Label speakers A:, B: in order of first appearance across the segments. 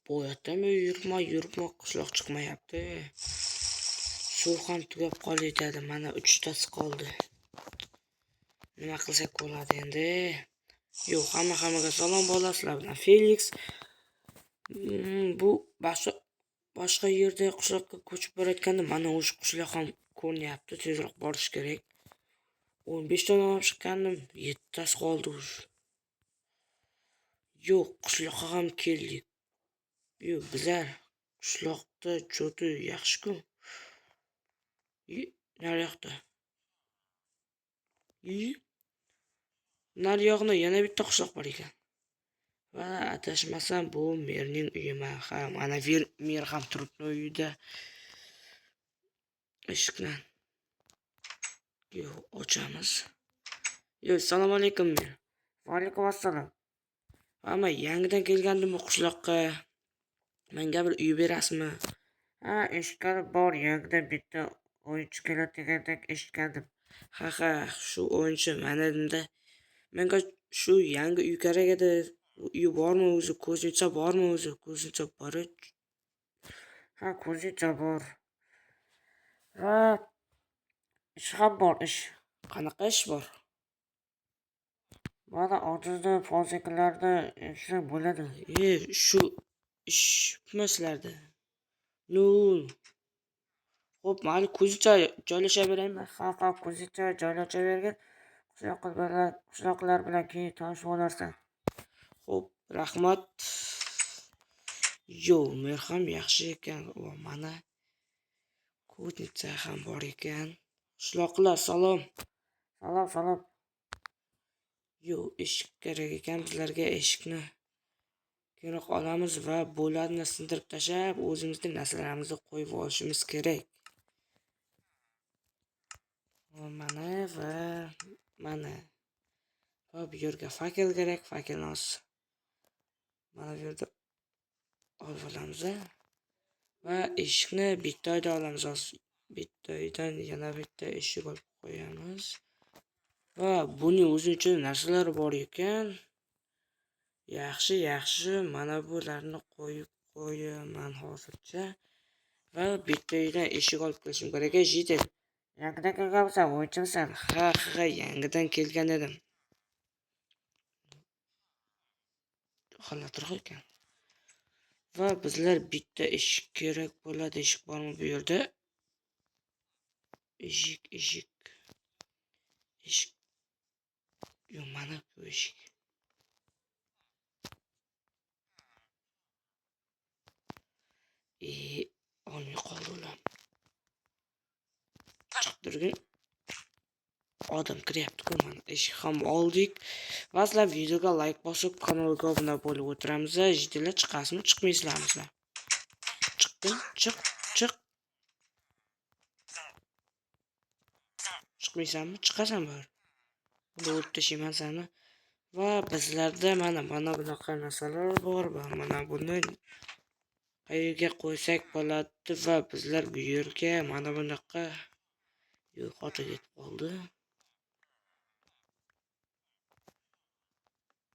A: Boyatdan yurma qishloq chiqmayapti. Suv ham tugab qoldi dedi. Mana 3tasi qoldi. Nima qilsak bo'ladi endi? Yo'q, hammaga salom bo'lasizlar bilan Felix. Bu boshqa yerda qishloqqa ko'chib borayotganda mana o'sha qishloq ham ko'rinyapti. Tezroq borish kerak. 15 ta olib chiqqandim, 7tasi qoldi. Yo'q, qishloqqa ham keldik. Yo'q, bizlar qishloqda juda yaxshi-ku. Naryoqda. Naryoqda yana bitta qishloq bor ekan. Va adashmasam bu merning uyimi. Ha, mana mer ham turibdi uyida. Eshikni ochamiz. Assalomu alaykum mer.
B: Va alaykum assalom.
A: Ama yangidan kelgandim bu qishloqqa. Menga bir uy berasizmi?
B: Ha, eshitganim bor, yangidan bitta o'yinchi keladi degandek eshitgandim.
A: Ha, shu o'yinchi mana-da. Menga shu yangi uy kerak edi. Uy bormi o'zi? Ko'zincha bormi o'zi? Ko'zincha bor.
B: Ha, ko'zincha bor. Va ish ham bor, ish.
A: Qanaqa ish bor?
B: Mana oldinda foziqlarni ishlab bo'ladi.
A: Shu ish sizlarda. Xo'p, mayli ko'zincha joylashaveraymi?
B: Ha, ko'zincha joylashavergin. Qishloqlar bilan keyin tanishib olarsan.
A: Xo'p, rahmat. Yo'q, mer ham yaxshi ekan. Mana ko'zincha ham bor ekan. Qishloqlar, salom.
B: Salom.
A: Yo'q, eshik kerak ekan bizlarga. Eshikni kerak olamiz va bo'larni sindirib tashlab, o'zimizning narsalarimizni qo'yib olishimiz kerak. Mana va mana. Va bu yerga fakel kerak, fakelni mana bu yerda olib olamiz. Va eshikni bitta uyda olamiz. Bitta uydan yana bitta eshik olib qo'yamiz. Va buning o'zi uchun narsalar bor ekan. Yaxshi, mana bularni qo'yib qo'yaman hozircha. Va bitta uydan eshik olib kelishim kerak. Jidel.
B: Yangidan kelganmisan, o'yinchimisan?
A: Ha, yangidan kelgan edim. Xalatroq ekan. Va bizlar bitta eshik kerak bo'ladi. Eshik bormi bu yerda? Eshik. Yo'q, mana bu eshik. Olmay qoldi ular. Chiqtirgin. Odam kiryapti-ku, mana eshik ham oldik. Va sizlar videoga like bosib, kanalga obuna bo'lib o'tiramiz. Jiddilar chiqasizmi, chiqmaysizlarmi? Chiqding, chiq. Chiqmaysanmi? Chiqasan bor. Buni o'tib tashlayman seni. Va bizlarda mana bunaqa narsalar bor va mana buni qayerga qo'ysak bo'ladi va bizlar bu yerga mana bunaqa yo'qotib ketib qoldi.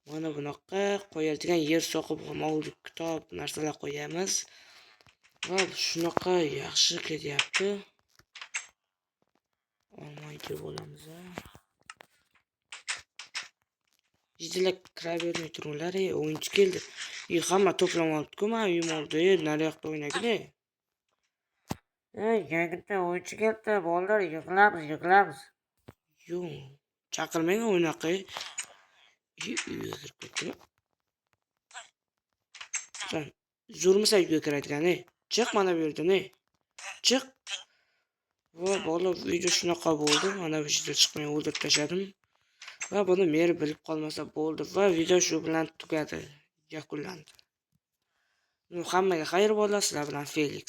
A: Mana bunaqa qo'yadigan yer soqib ham oldik, kitob narsalar qo'yamiz. Va shunaqa yaxshi kelyapti. Olmaydi bo'lamiz. Jiddilar kiravermay turinglar, o'yinchi keldi. Hamma to'plam olibdi-ku, men uyim oldi. Naryoqda o'ynagin.
B: Yangidan o'yinchi keldi, bolalar yig'lamiz.
A: Yo'q, chaqirmang o'ynaqa. Uyga kirib ketdimi? Sen zo'rmisa uyga kiradigan, Chiq mana bu yerdan, Chiq. Va bola video shunaqa bo'ldi. Mana bu yerda chiqmay o'ldirib tashladim. Va buni mer bilib qolmasa bo'ldi va video shu bilan tugadi, yakunlandi. Hammaga xayr bo'lsin, sizlar bilan Felix.